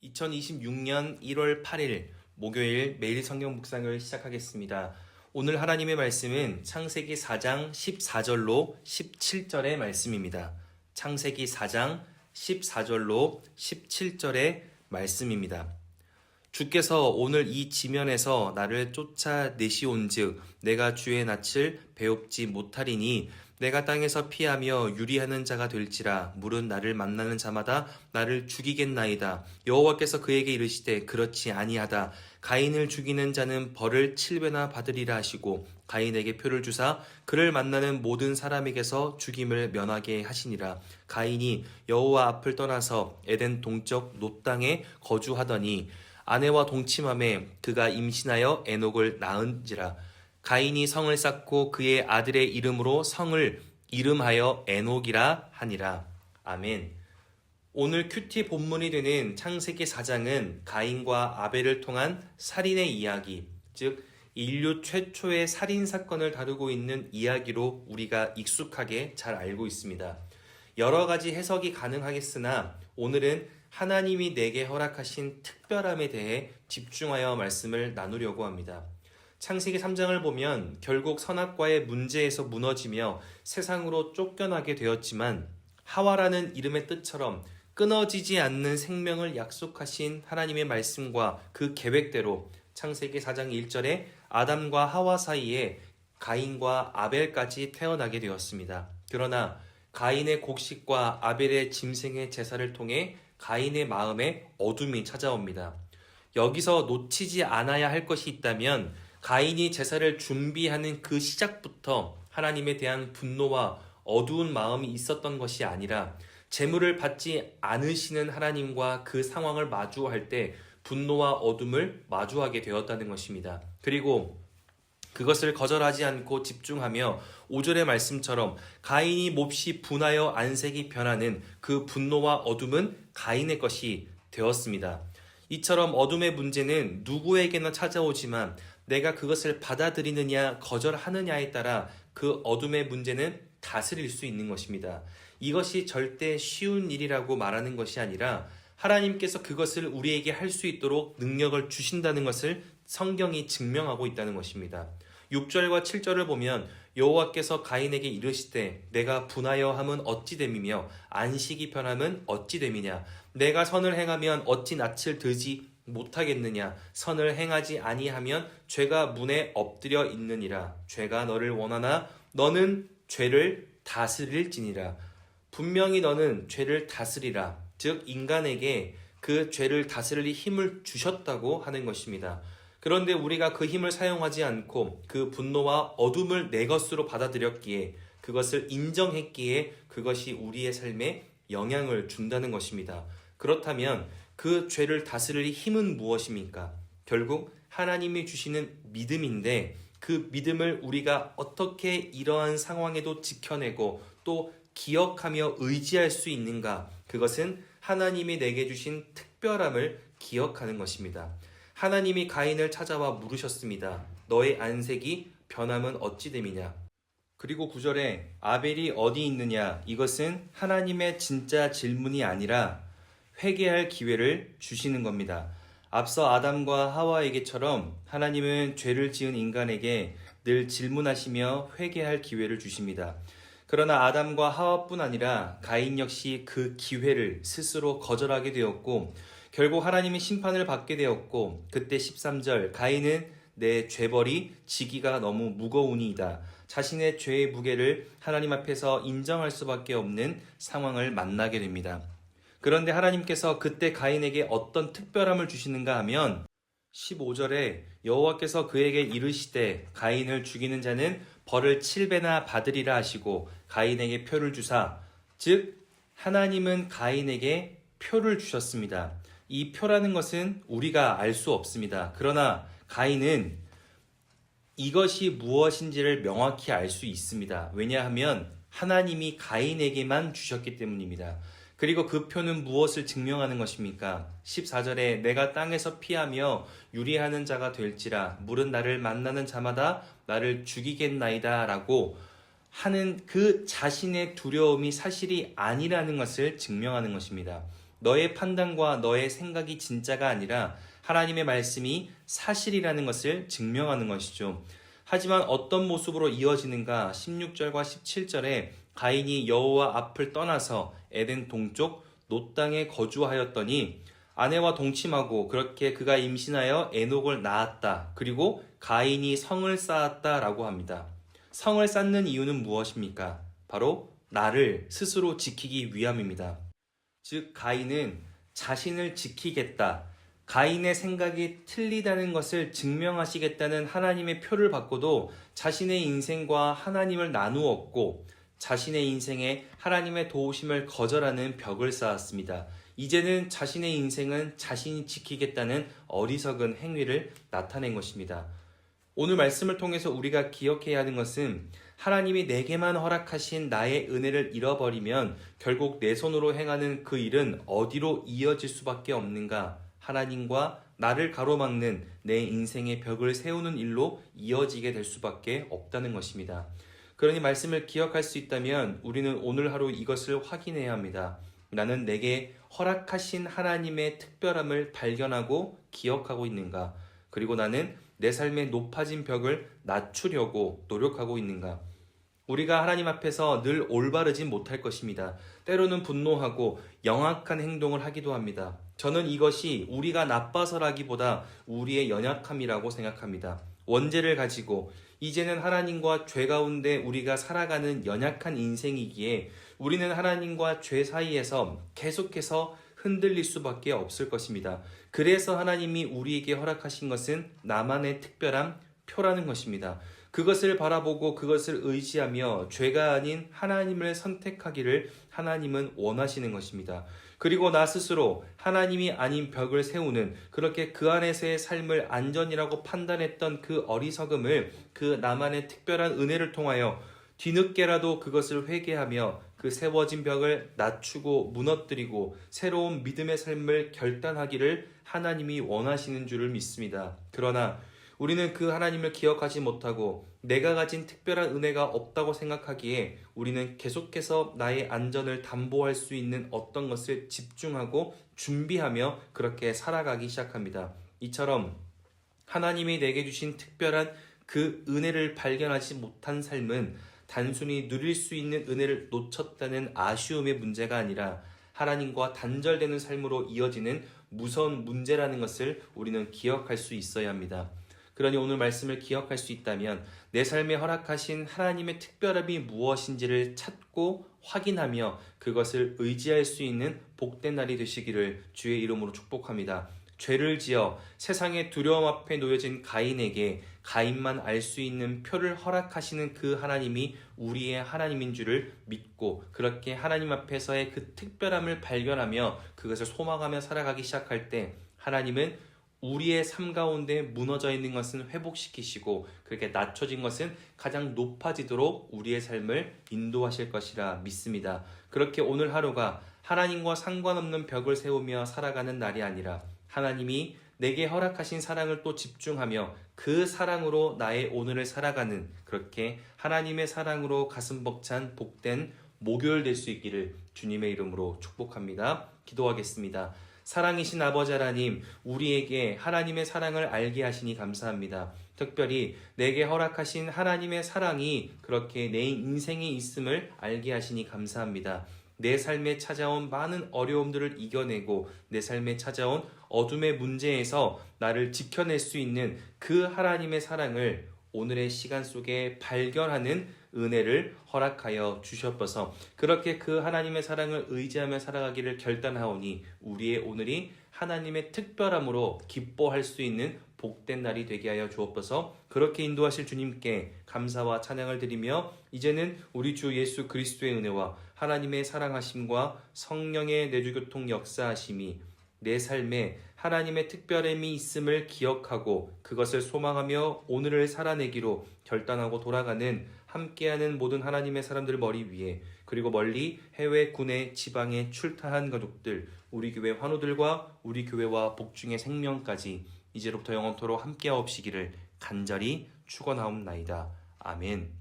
2026년 1월 8일 목요일 매일 성경 묵상을 시작하겠습니다. 오늘 하나님의 말씀은 창세기 4장 14절로 17절의 말씀입니다. 창세기 4장 14절로 17절의 말씀입니다. 주께서 오늘 이 지면에서 나를 쫓아내시온즉 내가 주의 낯을 배웁지 못하리니 내가 땅에서 피하며 유리하는 자가 될지라 물은 나를 만나는 자마다 나를 죽이겠나이다. 여호와께서 그에게 이르시되 그렇지 아니하다. 가인을 죽이는 자는 벌을 7배나 받으리라 하시고 가인에게 표를 주사 그를 만나는 모든 사람에게서 죽임을 면하게 하시니라. 가인이 여호와 앞을 떠나서 에덴 동쪽 놋 땅에 거주하더니 아내와 동침함에 그가 임신하여 에녹을 낳은지라. 가인이 성을 쌓고 그의 아들의 이름으로 성을 이름하여 에녹이라 하니라. 아멘. 오늘 큐티 본문이 되는 창세기 4장은 가인과 아벨을 통한 살인의 이야기, 즉 인류 최초의 살인 사건을 다루고 있는 이야기로 우리가 익숙하게 잘 알고 있습니다. 여러 가지 해석이 가능하겠으나 오늘은 하나님이 내게 허락하신 특별함에 대해 집중하여 말씀을 나누려고 합니다. 창세기 3장을 보면 결국 선악과의 문제에서 무너지며 세상으로 쫓겨나게 되었지만 하와라는 이름의 뜻처럼 끊어지지 않는 생명을 약속하신 하나님의 말씀과 그 계획대로 창세기 4장 1절에 아담과 하와 사이에 가인과 아벨까지 태어나게 되었습니다. 그러나 가인의 곡식과 아벨의 짐승의 제사를 통해 가인의 마음에 어둠이 찾아옵니다. 여기서 놓치지 않아야 할 것이 있다면 가인이 제사를 준비하는 그 시작부터 하나님에 대한 분노와 어두운 마음이 있었던 것이 아니라 제물을 받지 않으시는 하나님과 그 상황을 마주할 때 분노와 어둠을 마주하게 되었다는 것입니다. 그리고 그것을 거절하지 않고 집중하며 5절의 말씀처럼 가인이 몹시 분하여 안색이 변하는 그 분노와 어둠은 가인의 것이 되었습니다. 이처럼 어둠의 문제는 누구에게나 찾아오지만 내가 그것을 받아들이느냐 거절하느냐에 따라 그 어둠의 문제는 다스릴 수 있는 것입니다. 이것이 절대 쉬운 일이라고 말하는 것이 아니라 하나님께서 그것을 우리에게 할 수 있도록 능력을 주신다는 것을 성경이 증명하고 있다는 것입니다. 6절과 7절을 보면 여호와께서 가인에게 이르시되 내가 분하여 함은 어찌 됨이며 안식이 편함은 어찌 됨이냐. 내가 선을 행하면 어찌 낯을 들지 못하겠느냐. 선을 행하지 아니하면 죄가 문에 엎드려 있느니라. 죄가 너를 원하나 너는 죄를 다스릴지니라. 분명히 너는 죄를 다스리라. 즉 인간에게 그 죄를 다스릴 힘을 주셨다고 하는 것입니다. 그런데 우리가 그 힘을 사용하지 않고 그 분노와 어둠을 내 것으로 받아들였기에 그것을 인정했기에 그것이 우리의 삶에 영향을 준다는 것입니다. 그렇다면 그 죄를 다스릴 힘은 무엇입니까? 결국 하나님이 주시는 믿음인데 그 믿음을 우리가 어떻게 이러한 상황에도 지켜내고 또 기억하며 의지할 수 있는가? 그것은 하나님이 내게 주신 특별함을 기억하는 것입니다. 하나님이 가인을 찾아와 물으셨습니다. 너의 안색이 변함은 어찌 됨이냐? 그리고 9절에 아벨이 어디 있느냐? 이것은 하나님의 진짜 질문이 아니라 회개할 기회를 주시는 겁니다. 앞서 아담과 하와에게처럼 하나님은 죄를 지은 인간에게 늘 질문하시며 회개할 기회를 주십니다. 그러나 아담과 하와뿐 아니라 가인 역시 그 기회를 스스로 거절하게 되었고 결국 하나님이 심판을 받게 되었고 그때 13절 가인은 내 죄벌이 지기가 너무 무거우니이다. 자신의 죄의 무게를 하나님 앞에서 인정할 수밖에 없는 상황을 만나게 됩니다. 그런데 하나님께서 그때 가인에게 어떤 특별함을 주시는가 하면 15절에 여호와께서 그에게 이르시되 가인을 죽이는 자는 벌을 7배나 받으리라 하시고 가인에게 표를 주사 즉 하나님은 가인에게 표를 주셨습니다. 이 표라는 것은 우리가 알 수 없습니다. 그러나 가인은 이것이 무엇인지를 명확히 알 수 있습니다. 왜냐하면 하나님이 가인에게만 주셨기 때문입니다. 그리고 그 표는 무엇을 증명하는 것입니까? 14절에 내가 땅에서 피하며 유리하는 자가 될지라 물은 나를 만나는 자마다 나를 죽이겠나이다 라고 하는 그 자신의 두려움이 사실이 아니라는 것을 증명하는 것입니다. 너의 판단과 너의 생각이 진짜가 아니라 하나님의 말씀이 사실이라는 것을 증명하는 것이죠. 하지만 어떤 모습으로 이어지는가? 16절과 17절에 가인이 여호와 앞을 떠나서 에덴 동쪽 놋 땅에 거주하였더니 아내와 동침하고 그렇게 그가 임신하여 에녹을 낳았다. 그리고 가인이 성을 쌓았다라고 합니다. 성을 쌓는 이유는 무엇입니까? 바로 나를 스스로 지키기 위함입니다. 즉 가인은 자신을 지키겠다. 가인의 생각이 틀리다는 것을 증명하시겠다는 하나님의 표를 받고도 자신의 인생과 하나님을 나누었고 자신의 인생에 하나님의 도우심을 거절하는 벽을 쌓았습니다. 이제는 자신의 인생은 자신이 지키겠다는 어리석은 행위를 나타낸 것입니다. 오늘 말씀을 통해서 우리가 기억해야 하는 것은 하나님이 내게만 허락하신 나의 은혜를 잃어버리면 결국 내 손으로 행하는 그 일은 어디로 이어질 수밖에 없는가? 하나님과 나를 가로막는 내 인생의 벽을 세우는 일로 이어지게 될 수밖에 없다는 것입니다. 그러니 말씀을 기억할 수 있다면 우리는 오늘 하루 이것을 확인해야 합니다. 나는 내게 허락하신 하나님의 특별함을 발견하고 기억하고 있는가? 그리고 나는 내 삶의 높아진 벽을 낮추려고 노력하고 있는가? 우리가 하나님 앞에서 늘 올바르진 못할 것입니다. 때로는 분노하고 영악한 행동을 하기도 합니다. 저는 이것이 우리가 나빠서라기보다 우리의 연약함이라고 생각합니다. 원죄를 가지고 이제는 하나님과 죄 가운데 우리가 살아가는 연약한 인생이기에 우리는 하나님과 죄 사이에서 계속해서 흔들릴 수밖에 없을 것입니다. 그래서 하나님이 우리에게 허락하신 것은 나만의 특별한 표라는 것입니다. 그것을 바라보고 그것을 의지하며 죄가 아닌 하나님을 선택하기를 하나님은 원하시는 것입니다. 그리고 나 스스로 하나님이 아닌 벽을 세우는 그렇게 그 안에서의 삶을 안전이라고 판단했던 그 어리석음을 그 나만의 특별한 은혜를 통하여 뒤늦게라도 그것을 회개하며 그 세워진 벽을 낮추고 무너뜨리고 새로운 믿음의 삶을 결단하기를 하나님이 원하시는 줄을 믿습니다. 그러나 우리는 그 하나님을 기억하지 못하고 내가 가진 특별한 은혜가 없다고 생각하기에 우리는 계속해서 나의 안전을 담보할 수 있는 어떤 것을 집중하고 준비하며 그렇게 살아가기 시작합니다. 이처럼 하나님이 내게 주신 특별한 그 은혜를 발견하지 못한 삶은 단순히 누릴 수 있는 은혜를 놓쳤다는 아쉬움의 문제가 아니라 하나님과 단절되는 삶으로 이어지는 무서운 문제라는 것을 우리는 기억할 수 있어야 합니다. 그러니 오늘 말씀을 기억할 수 있다면 내 삶에 허락하신 하나님의 특별함이 무엇인지를 찾고 확인하며 그것을 의지할 수 있는 복된 날이 되시기를 주의 이름으로 축복합니다. 죄를 지어 세상의 두려움 앞에 놓여진 가인에게 가인만 알 수 있는 표를 허락하시는 그 하나님이 우리의 하나님인 줄을 믿고 그렇게 하나님 앞에서의 그 특별함을 발견하며 그것을 소망하며 살아가기 시작할 때 하나님은 우리의 삶 가운데 무너져 있는 것은 회복시키시고 그렇게 낮춰진 것은 가장 높아지도록 우리의 삶을 인도하실 것이라 믿습니다. 그렇게 오늘 하루가 하나님과 상관없는 벽을 세우며 살아가는 날이 아니라 하나님이 내게 허락하신 사랑을 또 집중하며 그 사랑으로 나의 오늘을 살아가는 그렇게 하나님의 사랑으로 가슴 벅찬 복된 목요일 될 수 있기를 주님의 이름으로 축복합니다. 기도하겠습니다. 사랑이신 아버지 하나님, 우리에게 하나님의 사랑을 알게 하시니 감사합니다. 특별히 내게 허락하신 하나님의 사랑이 그렇게 내 인생에 있음을 알게 하시니 감사합니다. 내 삶에 찾아온 많은 어려움들을 이겨내고 내 삶에 찾아온 어둠의 문제에서 나를 지켜낼 수 있는 그 하나님의 사랑을 오늘의 시간 속에 발견하는 은혜를 허락하여 주셨어서 그렇게 그 하나님의 사랑을 의지하며 살아가기를 결단하오니 우리의 오늘이 하나님의 특별함으로 기뻐할 수 있는 복된 날이 되게 하여 주옵소서. 그렇게 인도하실 주님께 감사와 찬양을 드리며 이제는 우리 주 예수 그리스도의 은혜와 하나님의 사랑하심과 성령의 내주교통 역사하심이 내 삶에 하나님의 특별함이 있음을 기억하고 그것을 소망하며 오늘을 살아내기로 결단하고 돌아가는 함께하는 모든 하나님의 사람들 머리 위에 그리고 멀리 해외 군내 지방에 출타한 가족들 우리 교회 환우들과 우리 교회와 복중의 생명까지 이제로부터 영원토록 함께하옵시기를 간절히 축원하옵나이다. 아멘.